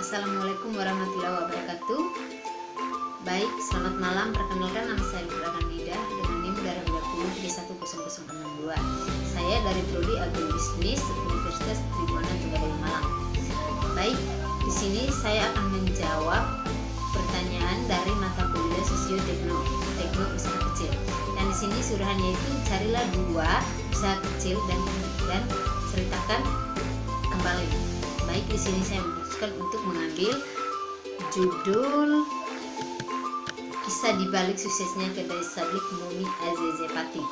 Assalamualaikum warahmatullahi wabarakatuh. Baik, selamat malam. Perkenalkan, nama saya Nida dengan NIM darah 20310062. Saya dari Prodi Agribisnis Universitas Tribhuwana Tuggadal Malang. Baik, di sini saya akan menjawab pertanyaan dari mata kuliah Sosio Tekno usaha kecil. Dan di sini suruhannya itu carilah 2 usaha kecil dan ceritakan kembali. Baik, di sini saya memutuskan untuk mengambil judul kisah dibalik suksesnya kedai sablik Mumi Azize Pati.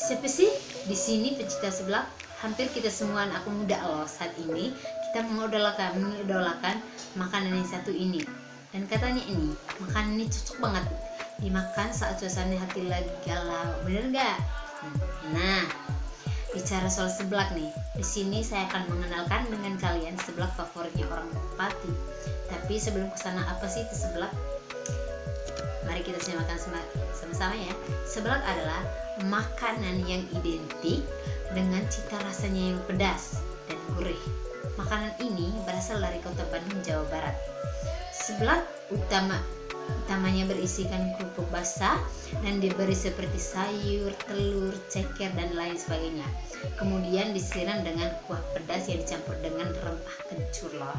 Siapa sih di sini pecinta seblak? Hampir kita semua anak muda loh saat ini kita mengidolakan makanan yang satu ini. Dan katanya ini makanan ini cocok banget dimakan saat suasana hati lagi galau, bener gak? Nah, bicara soal seblak nih, di sini saya akan mengenalkan dengan kalian seblak favoritnya orang Pati. Tapi sebelum kesana, apa sih itu seblak? Mari kita simakkan sama-sama ya. Seblak adalah makanan yang identik dengan cita rasanya yang pedas dan gurih. Makanan ini berasal dari kota Bandung, Jawa Barat. Seblak utamanya berisikan kerupuk basah dan diberi seperti sayur, telur, ceker dan lain sebagainya. Kemudian disiram dengan kuah pedas yang dicampur dengan rempah kencur loh.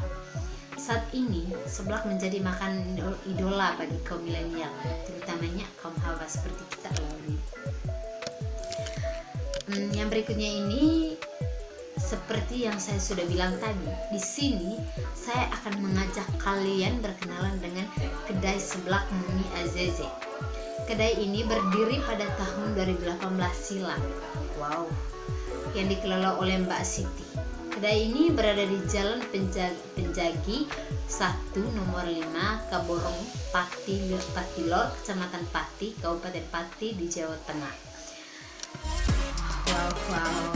Saat ini seblak menjadi makanan idola bagi kaum milenial, terutamanya kaum hawa seperti kita loh. Yang berikutnya ini seperti yang saya sudah bilang tadi, di sini saya akan mengajak kalian berkenalan dengan kedai seblak Mumi Azize. Kedai ini berdiri pada tahun 2018 silam. Wow, yang dikelola oleh Mbak Siti. Kedai ini berada di Jalan Penjagi 1 nomor 5 Kaborong Patilor, Kecamatan Pati, Kabupaten Pati di Jawa Tengah. Wow.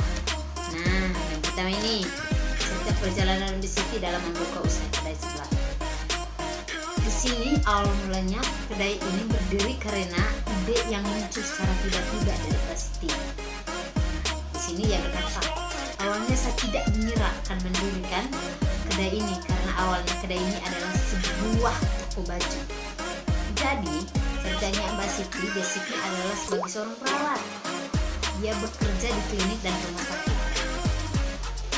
Nah, yang pertama ini cerita perjalanan Mbak Siti dalam membuka usaha kedai seblak. Di sini awal mulanya kedai ini berdiri karena ide yang muncul secara tiba-tiba dari Mbak Siti. Di sini ia berkata, awalnya saya tidak mengira akan mendirikan kedai ini karena awalnya kedai ini adalah sebuah toko baju. Jadi ceritanya Mbak Siti basicnya adalah sebagai seorang perawat. Dia bekerja di klinik dan rumah sakit.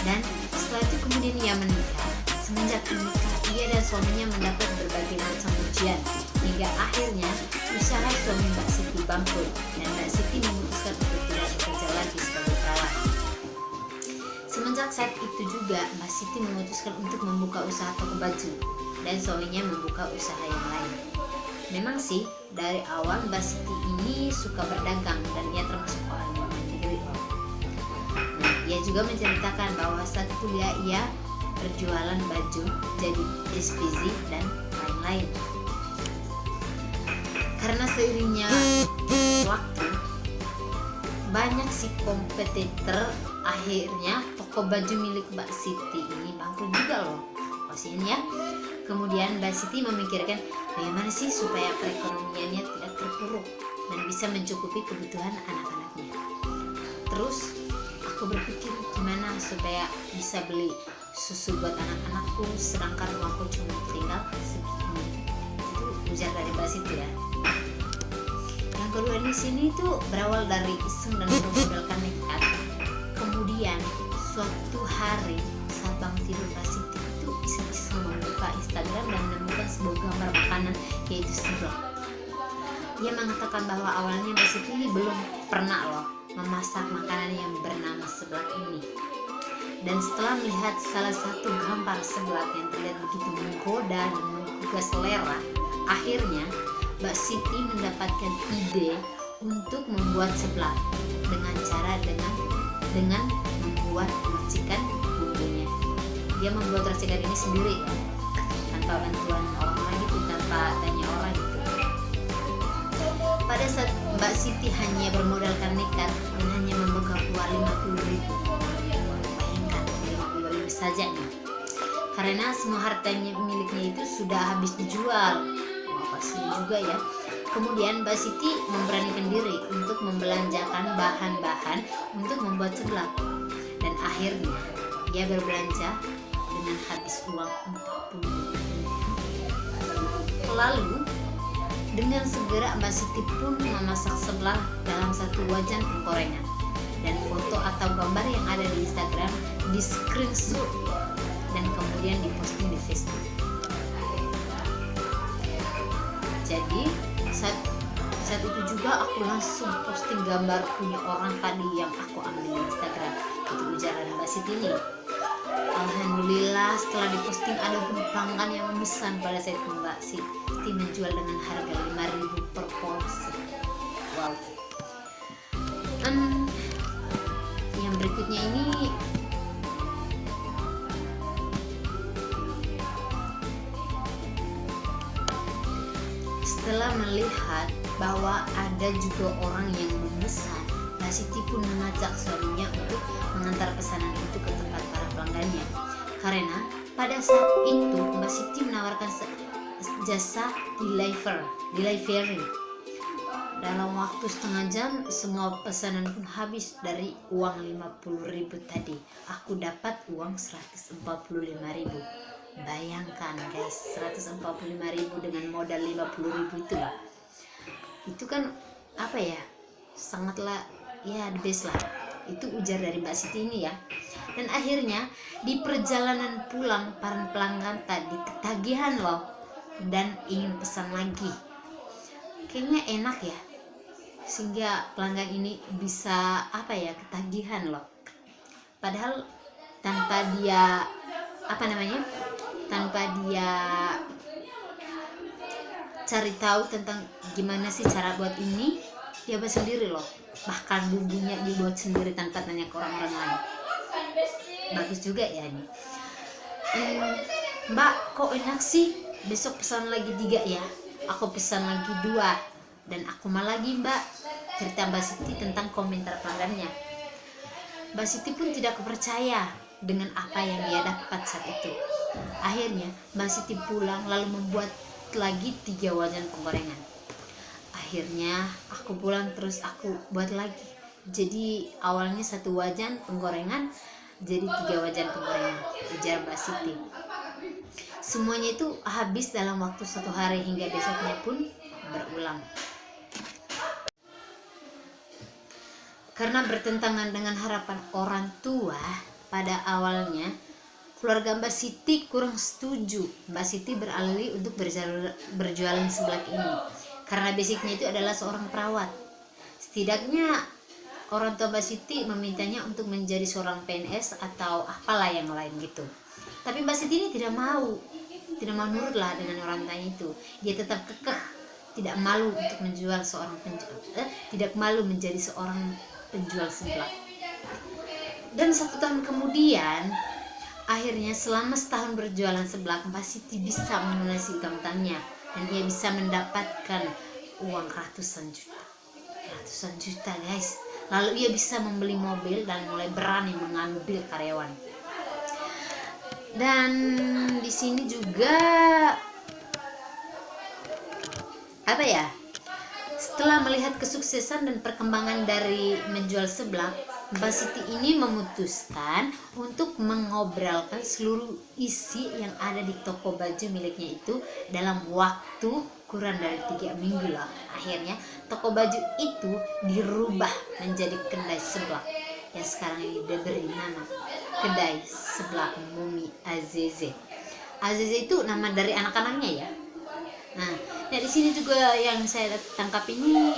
Dan setelah itu kemudian ia menikah. Semenjak menikah, ia dan suaminya mendapat berbagai macam ujian hingga akhirnya usaha suami Mbak Siti bangkrut dan Mbak Siti memutuskan untuk tidak bekerja lagi sebagai perawat. Semenjak saat itu juga Mbak Siti memutuskan untuk membuka usaha toko baju dan suaminya membuka usaha yang lain. Memang sih dari awal Mbak Siti ini suka berdagang dan ia termasuk orang yang mandiri. Ia juga menceritakan bahwa saat kuliah ia berjualan baju, jadi SPZ dan lain-lain. Karena seiringnya waktu, banyak si kompetitor, akhirnya toko baju milik Mbak Siti ini bangkrut juga loh. Kasian ya. Kemudian Mbak Siti memikirkan bagaimana sih supaya perekonomiannya tidak terpuruk dan bisa mencukupi kebutuhan anak-anaknya. Terus aku berpikir gimana supaya bisa beli susu buat anak-anakku sedangkan rumahku cuma tinggal segini. Itu ujar dari Mbak Siti ya. Yang kedua di sini tuh berawal dari iseng dan bermodalkan nekat. Kemudian suatu hari saat bangun tidur Mbak Siti itu iseng-iseng membuka Instagram dan menemukan sebuah gambar makanan yaitu seblak. Ia mengatakan bahwa awalnya Mbak Siti ini belum pernah loh memasak makanan yang bernama seblak ini. Dan setelah melihat salah satu gambar seblak yang terlihat begitu menggoda dan menggugah selera, akhirnya Mbak Siti mendapatkan ide untuk membuat seblak dengan membuat racikan bumbunya. Dia membuat racikan ini sendiri ya, tanpa bantuan orang lain gitu, tanpa tanya orang gitu. Pada saat Mbak Siti hanya bermodalkan nekat dan hanya membuka uang 50.000, bayangkan 50.000 saja nih, karena semua hartanya miliknya itu sudah habis dijual. Wah, kasihan juga ya. Kemudian Mbak Siti memberanikan diri untuk membelanjakan bahan-bahan untuk membuat seblak dan Akhirnya dia berbelanja dengan habis uang 40.000. Lalu dengan segera Mbak Siti pun memasak seblak dalam satu wajan penggorengan, dan foto atau gambar yang ada di Instagram di screenshot dan kemudian diposting di Facebook. Jadi saat itu juga aku langsung posting gambar punya orang tadi yang aku ambil di Instagram, itu ujaran Mbak Siti ini. Alhamdulillah setelah diposting ada pun pelanggan yang memesan pada saat itu. Mbak Siti menjual dengan harga 5.000 per porsi. Wow. Yang berikutnya ini setelah melihat bahwa ada juga orang yang memesan, Mbak Siti pun mengajak suaminya untuk mengantar pesanan itu ke tempat para pelanggannya. Karena pada saat itu Mbak Siti menawarkan jasa delivery. Dalam waktu setengah jam semua pesanan pun habis. Dari uang 50.000 tadi aku dapat uang 145.000. Bayangkan guys, 145.000 dengan modal 50.000 itu lah. Itu kan apa ya, sangatlah ya the best lah. Itu ujar dari Mbak Siti ini ya. Dan akhirnya di perjalanan pulang para pelanggan tadi ketagihan loh dan ingin pesan lagi. Kayaknya enak ya, sehingga pelanggan ini bisa apa ya, ketagihan loh. Padahal tanpa dia cari tahu tentang gimana sih cara buat ini, dia buat sendiri loh. Bahkan bumbunya dibuat sendiri tanpa tanya ke orang-orang lain. Bagus juga ya ini. Mbak, kok enak sih? Besok pesan lagi 3 ya. Aku pesan lagi 2 dan aku mau lagi Mbak. Cerita Mbak Siti tentang komentar pelanggannya. Mbak Siti pun tidak percaya dengan apa yang dia dapat saat itu. Akhirnya Mbak Siti pulang lalu membuat lagi 3 wajan penggorengan. Akhirnya aku pulang terus aku buat lagi. Jadi awalnya 1 wajan penggorengan jadi 3 wajan penggorengan, ujar Mbak Siti. Semuanya itu habis dalam waktu 1 hari hingga besoknya pun berulang. Karena bertentangan dengan harapan orang tua pada awalnya, keluarga Mbak Siti kurang setuju. Mbak Siti beralih untuk berjualan seblak ini karena basicnya itu adalah seorang perawat. Setidaknya orang tua Mbak Siti memintanya untuk menjadi seorang PNS atau apalah yang lain gitu. Tapi Mbak Siti ini tidak mau nurut lah dengan orang tuanya itu. Dia tetap kekeh, tidak malu untuk menjual tidak malu menjadi seorang penjual seblak. Dan 1 tahun kemudian, akhirnya selama setahun berjualan seblak, Mbak Siti bisa melunasi utang-utangnya dan ia bisa mendapatkan uang ratusan juta guys. Lalu ia bisa membeli mobil dan mulai berani mengambil karyawan. Dan di sini juga apa ya, setelah melihat kesuksesan dan perkembangan dari menjual seblak, Mbak Siti ini memutuskan untuk mengobrolkan seluruh isi yang ada di toko baju miliknya itu dalam waktu kurang dari 3 minggu lah. Akhirnya toko baju itu dirubah menjadi kedai seblak yang sekarang ini diberi nama Kedai Seblak Mumi Azize. Azize itu nama dari anak-anaknya ya. Nah, di sini juga yang saya tangkap ini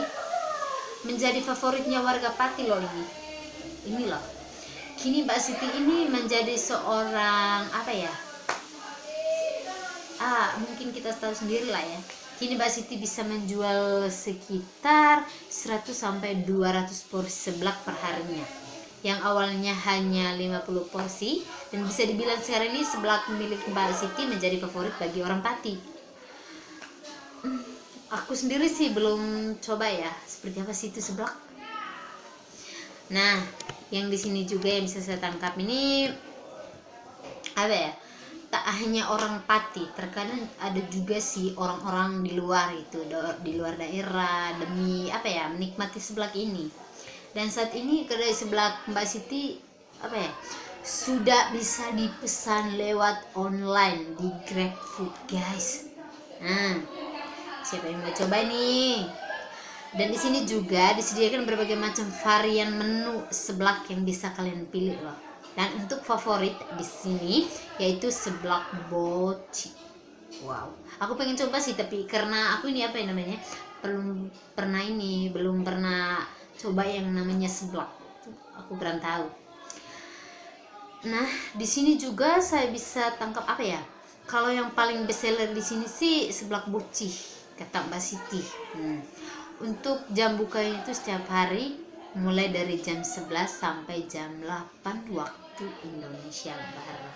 menjadi favoritnya warga Pati loh ini. Ini loh. Kini Mbak Siti ini menjadi seorang apa ya? Mungkin kita tahu sendiri lah ya. Kini Mbak Siti bisa menjual sekitar 100 sampai 200 porsi seblak per harinya. Yang awalnya hanya 50 porsi dan bisa dibilang sekarang ini seblak milik Mbak Siti menjadi favorit bagi orang Pati. Aku sendiri sih belum coba ya, seperti apa sih itu seblak. Nah, yang di sini juga yang bisa saya tangkap ini apa ya? Tak hanya orang Pati, terkadang ada juga sih orang-orang di luar itu, di luar daerah demi apa ya, menikmati seblak ini. Dan saat ini kedai seblak Mbak Siti apa ya, sudah bisa dipesan lewat online di GrabFood guys. Nah, siapa yang mau coba nih? Dan di sini juga disediakan berbagai macam varian menu seblak yang bisa kalian pilih loh. Dan untuk favorit di sini yaitu seblak boci. Wow, aku pengen coba sih, tapi karena aku ini apa ya namanya, belum pernah coba yang namanya seblak. Aku kurang tahu. Nah, di sini juga saya bisa tangkap apa ya? Kalau yang paling bestseller di sini sih seblak boci, kata Mbak Siti. Untuk jam bukanya itu setiap hari mulai dari jam 11 sampai jam 8 waktu Indonesia Barat.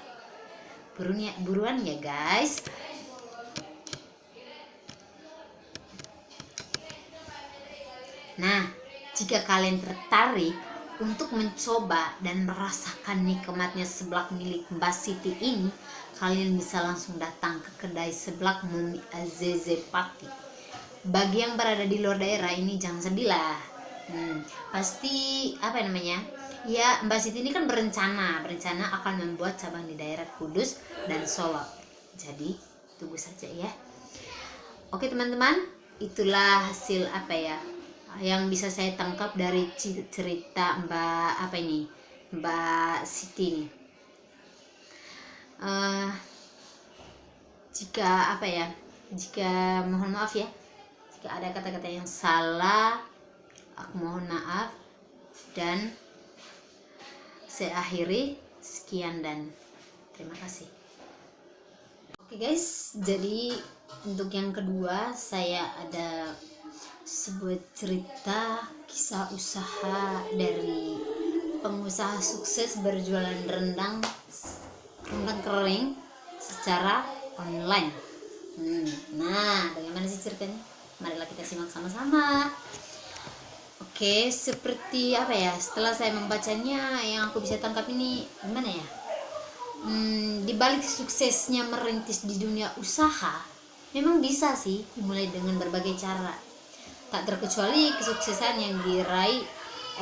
Buruan ya guys. Nah, jika kalian tertarik untuk mencoba dan merasakan nikmatnya seblak milik Mbak Siti ini, kalian bisa langsung datang ke kedai seblak Mumi Azeze Pati. Bagi yang berada di luar daerah ini jangan sedih lah. Pasti apa namanya? Ya, Mbak Siti ini kan berencana akan membuat cabang di daerah Kudus dan Solo. Jadi, tunggu saja ya. Oke teman-teman, itulah hasil apa ya yang bisa saya tangkap dari cerita Mbak Siti ini. Jika mohon maaf ya, jika ada kata-kata yang salah, aku mohon maaf, dan saya akhiri. Sekian dan terima kasih. Oke guys, jadi untuk yang kedua saya ada sebuah cerita kisah usaha dari pengusaha sukses berjualan rendang kering secara online. Nah, bagaimana sih ceritanya? Marilah kita simak sama-sama. Oke, seperti apa ya? Setelah saya membacanya, yang aku bisa tangkap ini gimana ya? Di balik suksesnya merintis di dunia usaha, memang bisa sih dimulai dengan berbagai cara. Tak terkecuali kesuksesan yang diraih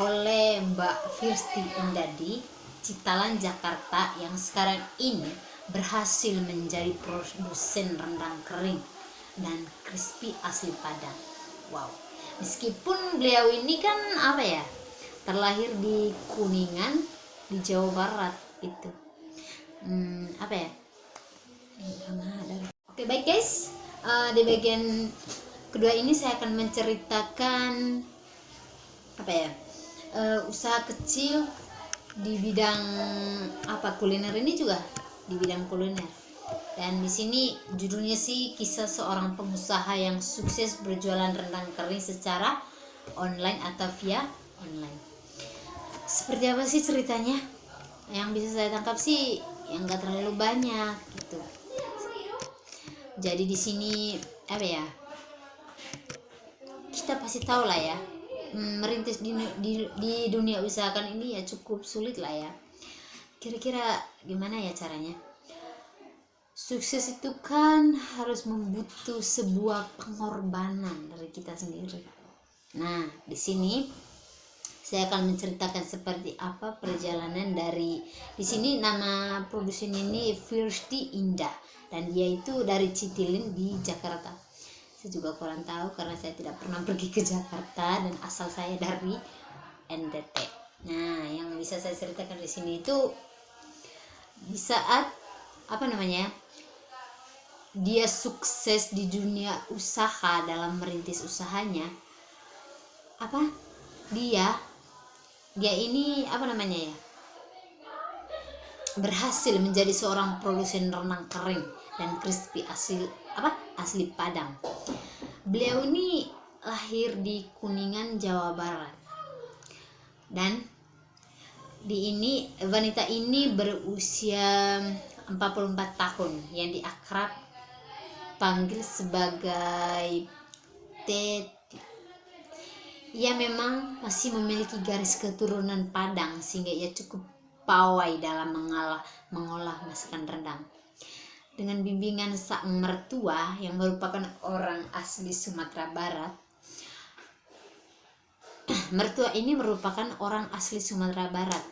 oleh Mbak Firsti Indah di Citalan, Jakarta, yang sekarang ini berhasil menjadi produsen rendang kering dan crispy asli Padang. Wow, meskipun beliau ini kan apa ya, terlahir di Kuningan di Jawa Barat itu. Oke baik guys, di bagian kedua ini saya akan menceritakan usaha kecil di bidang kuliner ini, juga di bidang kuliner. Dan di sini judulnya sih kisah seorang pengusaha yang sukses berjualan rendang kering secara online atau via online. Seperti apa sih ceritanya? Yang bisa saya tangkap sih yang gak terlalu banyak gitu. Jadi di sini kita pasti tahu lah ya, merintis di dunia usaha kan ini ya cukup sulit lah ya. Kira-kira gimana ya caranya? Sukses itu kan harus membutuhkan sebuah pengorbanan dari kita sendiri. Nah, di sini saya akan menceritakan seperti apa perjalanan di sini nama produsen ini Firsti Indah, dan dia itu dari Citilin di Jakarta. Saya juga kurang tahu karena saya tidak pernah pergi ke Jakarta dan asal saya dari NTT. Nah, yang bisa saya ceritakan di sini itu di saat dia sukses di dunia usaha dalam merintis usahanya. Dia ini berhasil menjadi seorang produsen rendang kering dan crispy asli Padang. Beliau ini lahir di Kuningan, Jawa Barat. Dan wanita ini berusia 44 tahun yang diakrab panggil sebagai Teti. Ia memang masih memiliki garis keturunan Padang sehingga ia cukup pawai dalam mengolah masakan rendang. Dengan bimbingan sang mertua yang merupakan orang asli Sumatera Barat. Mertua ini merupakan orang asli Sumatera Barat.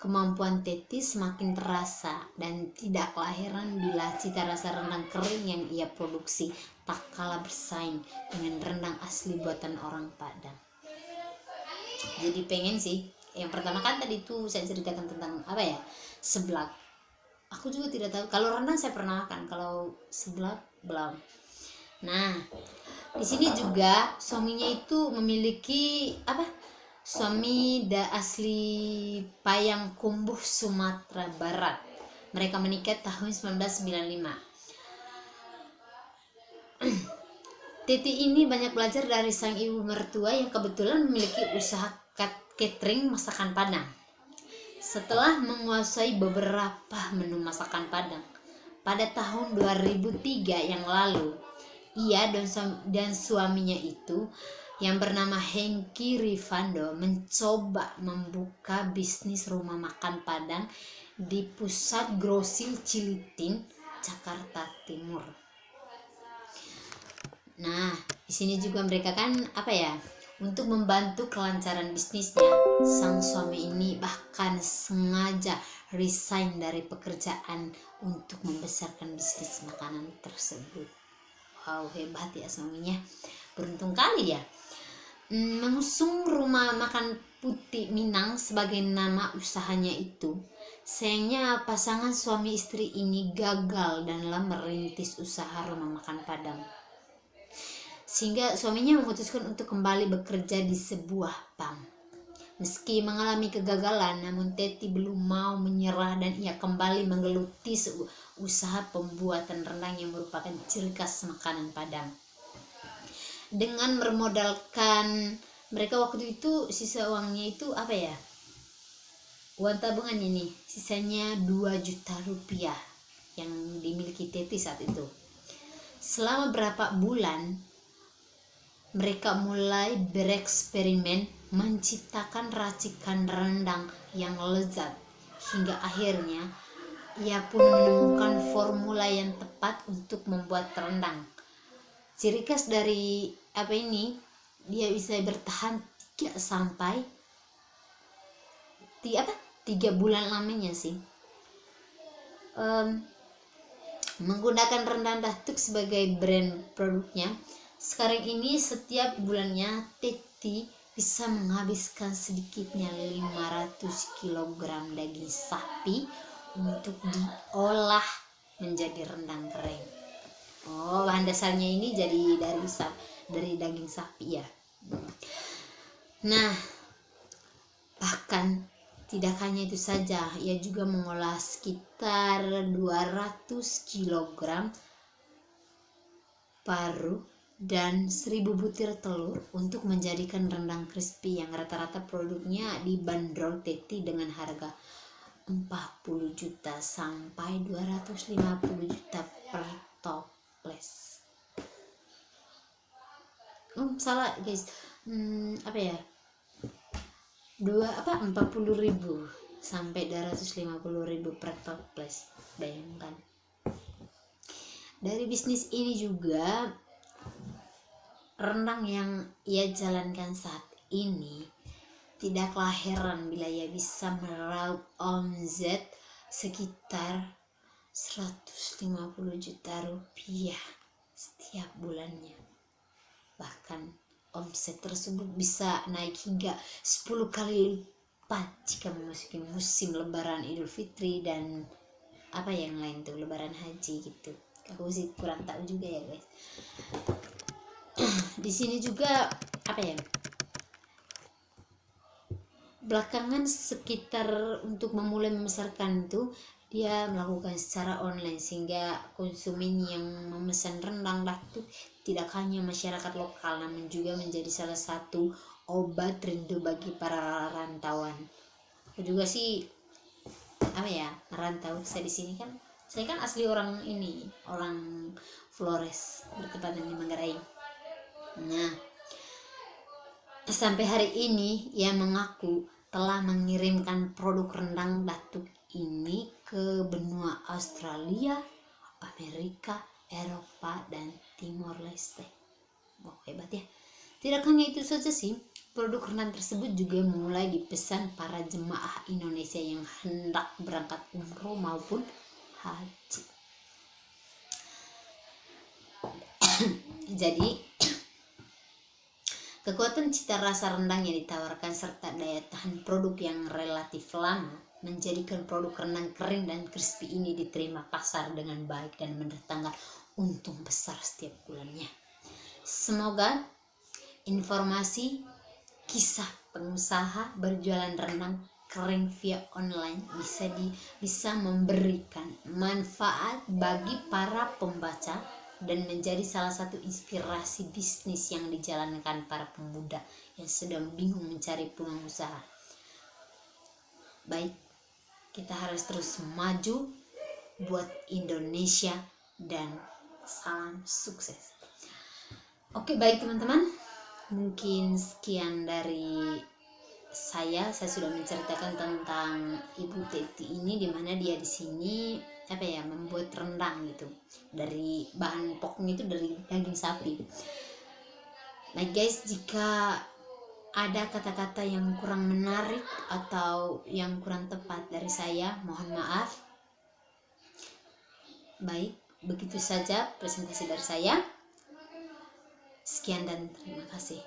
kemampuan Teti semakin terasa dan tidak heran bila cita rasa rendang kering yang ia produksi tak kalah bersaing dengan rendang asli buatan orang Padang. Jadi pengen sih, yang pertama kan tadi tuh saya ceritakan tentang seblak. Aku juga tidak tahu, kalau rendang saya pernah makan, kalau seblak belum. Nah, di sini juga suaminya itu memiliki suami asli Payang Kumbuh, Sumatera Barat. Mereka menikah tahun 1995. Titi ini banyak belajar dari sang ibu mertua yang kebetulan memiliki usaha catering masakan Padang. Setelah menguasai beberapa menu masakan Padang, pada tahun 2003 yang lalu, ia dan suaminya itu yang bernama Hengki Rifando mencoba membuka bisnis rumah makan Padang di Pusat Grosir Cilitin, Jakarta Timur. Nah, di sini juga mereka kan untuk membantu kelancaran bisnisnya, sang suami ini bahkan sengaja resign dari pekerjaan untuk membesarkan bisnis makanan tersebut. Wow, hebat ya suaminya, beruntung kali ya. Mengusung Rumah Makan Putih Minang sebagai nama usahanya itu. Sayangnya pasangan suami istri ini gagal dalam merintis usaha rumah makan Padang, sehingga suaminya memutuskan untuk kembali bekerja di sebuah bank. Meski mengalami kegagalan, namun Teti belum mau menyerah dan ia kembali menggeluti usaha pembuatan rendang yang merupakan ciri khas makanan Padang. Dengan bermodalkan mereka waktu itu, sisa uangnya itu uang tabungan ini, sisanya 2 juta rupiah yang dimiliki Teti saat itu. Selama berapa bulan mereka mulai bereksperimen menciptakan racikan rendang yang lezat, hingga akhirnya ia pun menemukan formula yang tepat untuk membuat rendang. Ciri khas dari dia bisa bertahan 3 bulan lamanya sih. Menggunakan rendang datuk sebagai brand produknya. Sekarang ini setiap bulannya Teti bisa menghabiskan sedikitnya 500 kg daging sapi untuk diolah menjadi rendang kering. Oh, bahan dasarnya ini jadi dari daging sapi ya. Nah, bahkan tidak hanya itu saja, ia juga mengolah sekitar 200 kg paru dan 1000 butir telur untuk menjadikan rendang crispy yang rata-rata produknya dibanderol Teti dengan harga 40 juta sampai 250 juta per toples. Salah guys, 40.000 sampai 250.000 per toples. Bayangkan. Dari bisnis ini juga, rendang yang ia jalankan saat ini, tidaklah heran bila ia bisa meraup omzet sekitar 150 juta rupiah setiap bulannya. Bahkan omset tersebut bisa naik hingga 10 kali lipat jika memasuki musim Lebaran Idul Fitri dan yang lain tuh, Lebaran Haji gitu. Aku sih kurang tahu juga ya guys. Di sini juga belakangan sekitar untuk memulai memasarkan itu, dia melakukan secara online sehingga konsumen yang memesan rendang datuk tidak hanya masyarakat lokal namun juga menjadi salah satu obat rindu bagi para rantauan. Aku juga sih merantau. Saya kan asli orang Flores, bertepatan di Manggarai. Nah, sampai hari ini ia mengaku telah mengirimkan produk rendang datuk ini ke benua Australia, Amerika, Eropa, dan Timor Leste. Hebat ya. Tidak hanya itu saja sih, produk rendang tersebut juga mulai dipesan para jemaah Indonesia yang hendak berangkat umroh maupun haji. Jadi kekuatan cita rasa rendang yang ditawarkan serta daya tahan produk yang relatif lama menjadikan produk rendang kering dan crispy ini diterima pasar dengan baik dan mendatangkan untung besar setiap bulannya. Semoga informasi kisah pengusaha berjualan rendang kering via online bisa memberikan manfaat bagi para pembaca dan menjadi salah satu inspirasi bisnis yang dijalankan para pemuda yang sedang bingung mencari peluang usaha. Baik, kita harus terus maju buat Indonesia dan salam sukses. Oke, baik teman-teman, mungkin sekian dari saya sudah menceritakan tentang Ibu Teti ini, dimana dia di sini membuat rendang gitu, dari bahan pokoknya itu dari daging sapi. Nah guys, jika ada kata-kata yang kurang menarik atau yang kurang tepat dari saya, mohon maaf. Baik, begitu saja presentasi dari saya. Sekian dan terima kasih.